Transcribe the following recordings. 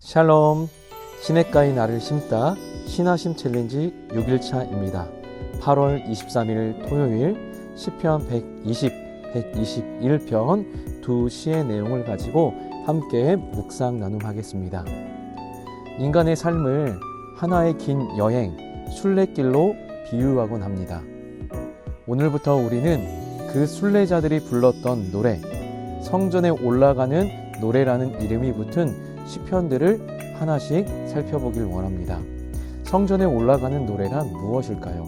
샬롬, 시냇가에 나를 심다 신하심 챌린지 6일차입니다. 8월 23일 토요일 시편 120, 121편 두 시의 내용을 가지고 함께 묵상 나눔하겠습니다. 인간의 삶을 하나의 긴 여행, 순례길로 비유하곤 합니다. 오늘부터 우리는 그 순례자들이 불렀던 노래, 성전에 올라가는 노래라는 이름이 붙은 시편들을 하나씩 살펴보길 원합니다. 성전에 올라가는 노래란 무엇일까요?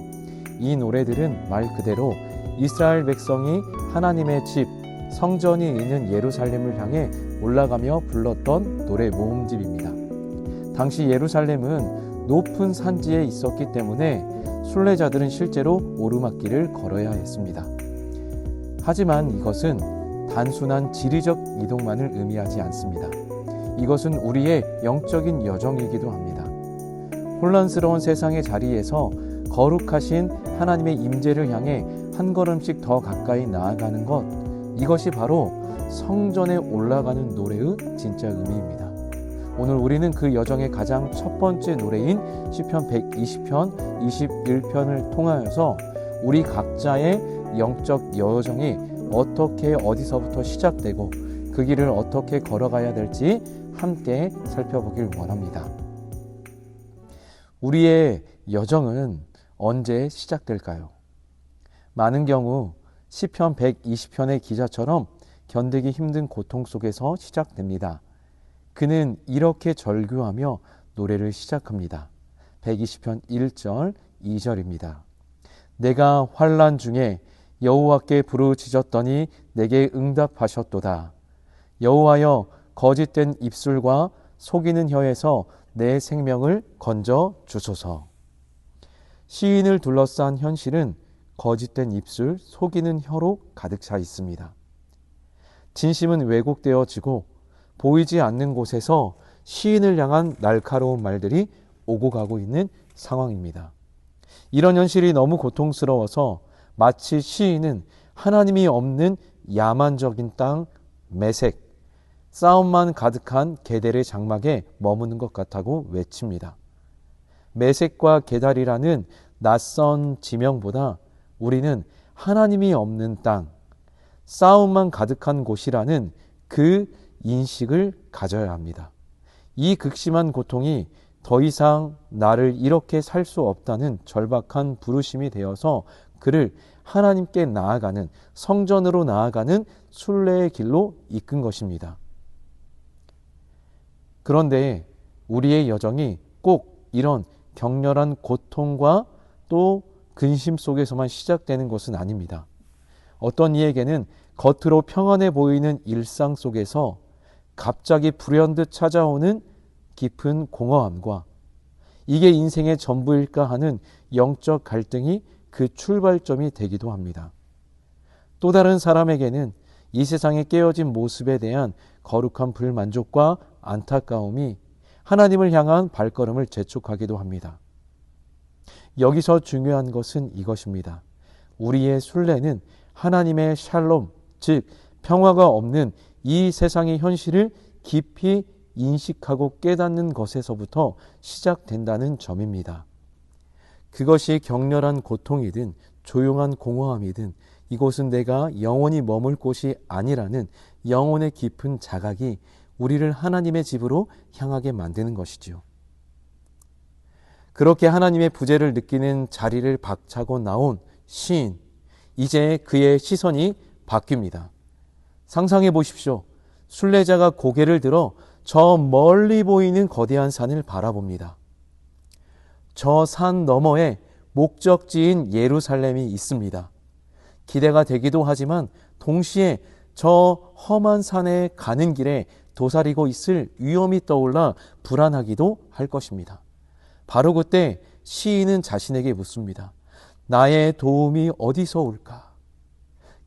이 노래들은 말 그대로 이스라엘 백성이 하나님의 집, 성전이 있는 예루살렘을 향해 올라가며 불렀던 노래 모음집입니다. 당시 예루살렘은 높은 산지에 있었기 때문에 순례자들은 실제로 오르막길을 걸어야 했습니다. 하지만 이것은 단순한 지리적 이동만을 의미하지 않습니다. 이것은 우리의 영적인 여정이기도 합니다. 혼란스러운 세상의 자리에서 거룩하신 하나님의 임재를 향해 한 걸음씩 더 가까이 나아가는 것, 이것이 바로 성전에 올라가는 노래의 진짜 의미입니다. 오늘 우리는 그 여정의 가장 첫 번째 노래인 시편 120편, 21편을 통하여서 우리 각자의 영적 여정이 어떻게 어디서부터 시작되고 그 길을 어떻게 걸어가야 될지 함께 살펴보길 원합니다. 우리의 여정은 언제 시작될까요? 많은 경우 시편 120편의 기자처럼 견디기 힘든 고통 속에서 시작됩니다. 그는 이렇게 절규하며 노래를 시작합니다. 120편 1절, 2절입니다. 내가 환난 중에 여호와께 부르짖었더니 내게 응답하셨도다. 여호와여, 거짓된 입술과 속이는 혀에서 내 생명을 건져 주소서. 시인을 둘러싼 현실은 거짓된 입술, 속이는 혀로 가득 차 있습니다. 진심은 왜곡되어지고 보이지 않는 곳에서 시인을 향한 날카로운 말들이 오고 가고 있는 상황입니다. 이런 현실이 너무 고통스러워서 마치 시인은 하나님이 없는 야만적인 땅, 메색, 싸움만 가득한 게델의 장막에 머무는 것 같다고 외칩니다. 메색과 게달이라는 낯선 지명보다 우리는 하나님이 없는 땅, 싸움만 가득한 곳이라는 그 인식을 가져야 합니다. 이 극심한 고통이 더 이상 나를 이렇게 살 수 없다는 절박한 부르심이 되어서 그를 하나님께 나아가는, 성전으로 나아가는 순례의 길로 이끈 것입니다. 그런데 우리의 여정이 꼭 이런 격렬한 고통과 또 근심 속에서만 시작되는 것은 아닙니다. 어떤 이에게는 겉으로 평안해 보이는 일상 속에서 갑자기 불현듯 찾아오는 깊은 공허함과 이게 인생의 전부일까 하는 영적 갈등이 그 출발점이 되기도 합니다. 또 다른 사람에게는 이 세상의 깨어진 모습에 대한 거룩한 불만족과 안타까움이 하나님을 향한 발걸음을 재촉하기도 합니다. 여기서 중요한 것은 이것입니다. 우리의 순례는 하나님의 샬롬, 즉 평화가 없는 이 세상의 현실을 깊이 인식하고 깨닫는 것에서부터 시작된다는 점입니다. 그것이 격렬한 고통이든 조용한 공허함이든 이곳은 내가 영원히 머물 곳이 아니라는 영혼의 깊은 자각이 우리를 하나님의 집으로 향하게 만드는 것이지요. 그렇게 하나님의 부재를 느끼는 자리를 박차고 나온 시인, 이제 그의 시선이 바뀝니다. 상상해 보십시오. 순례자가 고개를 들어 저 멀리 보이는 거대한 산을 바라봅니다. 저 산 너머에 목적지인 예루살렘이 있습니다. 기대가 되기도 하지만 동시에 저 험한 산에 가는 길에 도사리고 있을 위험이 떠올라 불안하기도 할 것입니다. 바로 그때 시인은 자신에게 묻습니다. 나의 도움이 어디서 올까?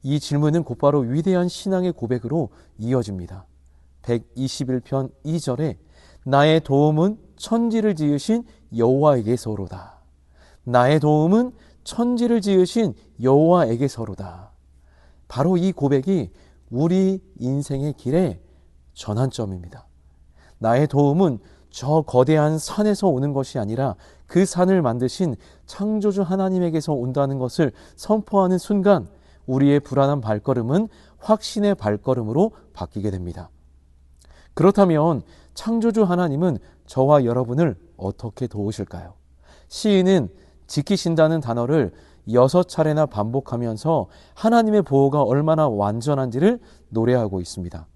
이 질문은 곧바로 위대한 신앙의 고백으로 이어집니다. 121편 2절에 나의 도움은 천지를 지으신 여호와에게서로다. 나의 도움은 천지를 지으신 여호와에게서로다. 바로 이 고백이 우리 인생의 길의 전환점입니다. 나의 도움은 저 거대한 산에서 오는 것이 아니라 그 산을 만드신 창조주 하나님에게서 온다는 것을 선포하는 순간 우리의 불안한 발걸음은 확신의 발걸음으로 바뀌게 됩니다. 그렇다면 창조주 하나님은 저와 여러분을 어떻게 도우실까요? 시인은 지키신다는 단어를 6차례나 반복하면서 하나님의 보호가 얼마나 완전한지를 노래하고 있습니다.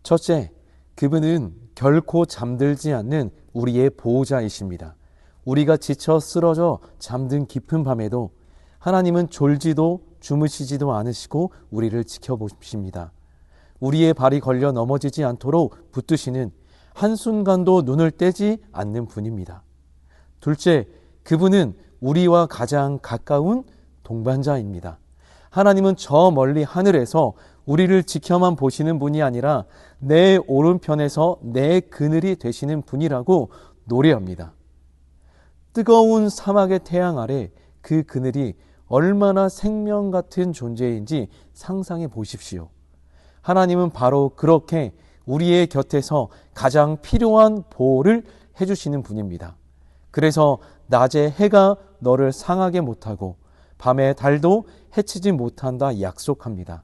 첫째, 그분은 결코 잠들지 않는 우리의 보호자이십니다. 우리가 지쳐 쓰러져 잠든 깊은 밤에도 하나님은 졸지도 주무시지도 않으시고 우리를 지켜보십니다. 우리의 발이 걸려 넘어지지 않도록 붙드시는 한순간도 눈을 떼지 않는 분입니다. 둘째, 그분은 우리와 가장 가까운 동반자입니다. 하나님은 저 멀리 하늘에서 우리를 지켜만 보시는 분이 아니라 내 오른편에서 내 그늘이 되시는 분이라고 노래합니다. 뜨거운 사막의 태양 아래 그 그늘이 얼마나 생명 같은 존재인지 상상해 보십시오. 하나님은 바로 그렇게 우리의 곁에서 가장 필요한 보호를 해주시는 분입니다. 그래서 낮에 해가 너를 상하게 못하고 밤에 달도 해치지 못한다 약속합니다.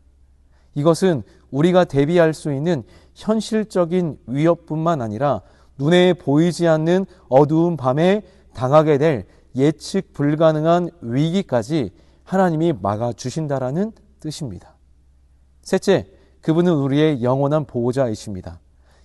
이것은 우리가 대비할 수 있는 현실적인 위협뿐만 아니라 눈에 보이지 않는 어두운 밤에 당하게 될 예측 불가능한 위기까지 하나님이 막아주신다라는 뜻입니다. 셋째, 그분은 우리의 영원한 보호자이십니다.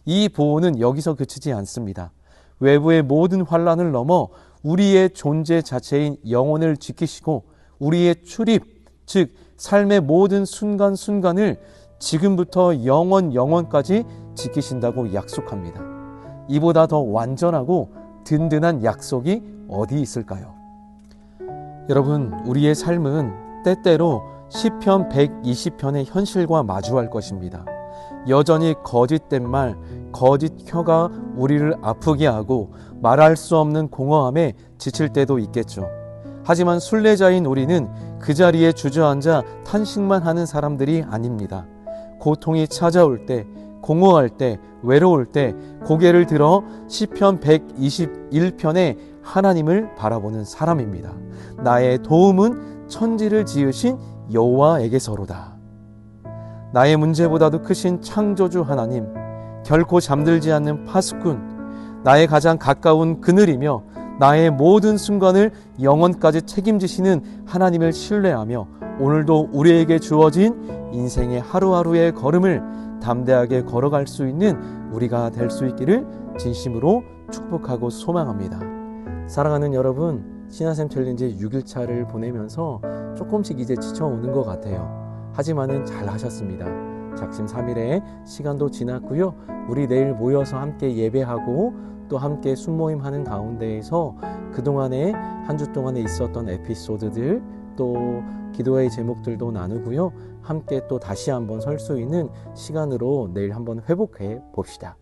이 보호는 여기서 그치지 않습니다. 외부의 모든 환난을 넘어 우리의 존재 자체인 영혼을 지키시고 우리의 출입, 즉 삶의 모든 순간순간을 지금부터 영원까지 지키신다고 약속합니다. 이보다 더 완전하고 든든한 약속이 어디 있을까요? 여러분, 우리의 삶은 때때로 시편 120편의 현실과 마주할 것입니다. 여전히 거짓된 말, 거짓 혀가 우리를 아프게 하고 말할 수 없는 공허함에 지칠 때도 있겠죠. 하지만 순례자인 우리는 그 자리에 주저앉아 탄식만 하는 사람들이 아닙니다. 고통이 찾아올 때, 공허할 때, 외로울 때 고개를 들어 시편 121편에 하나님을 바라보는 사람입니다. 나의 도움은 천지를 지으신 여호와에게서로다. 나의 문제보다도 크신 창조주 하나님, 결코 잠들지 않는 파수꾼, 나의 가장 가까운 그늘이며 나의 모든 순간을 영원까지 책임지시는 하나님을 신뢰하며 오늘도 우리에게 주어진 인생의 하루하루의 걸음을 담대하게 걸어갈 수 있는 우리가 될 수 있기를 진심으로 축복하고 소망합니다. 사랑하는 여러분, 신하샘 챌린지 6일차를 보내면서 조금씩 이제 지쳐오는 것 같아요. 하지만은 잘 하셨습니다. 작심 3일의 시간도 지났고요. 우리 내일 모여서 함께 예배하고 또 함께 순모임 하는 가운데에서 그동안에 한 주 동안에 있었던 에피소드들 또 기도의 제목들도 나누고요. 함께 또 다시 한번 설 수 있는 시간으로 내일 한번 회복해 봅시다.